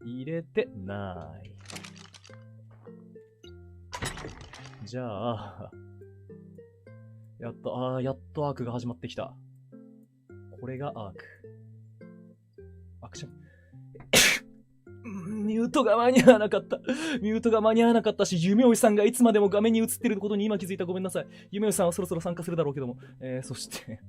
入れてない。じゃあ、やっとアークが始まってきた。これがアーク。アクション。ミュートが間に合わなかった。ミュートが間に合わなかったし、夢追いさんがいつまでも画面に映ってることに今気づいた。ごめんなさい。夢追いさんはそろそろ参加するだろうけども。そして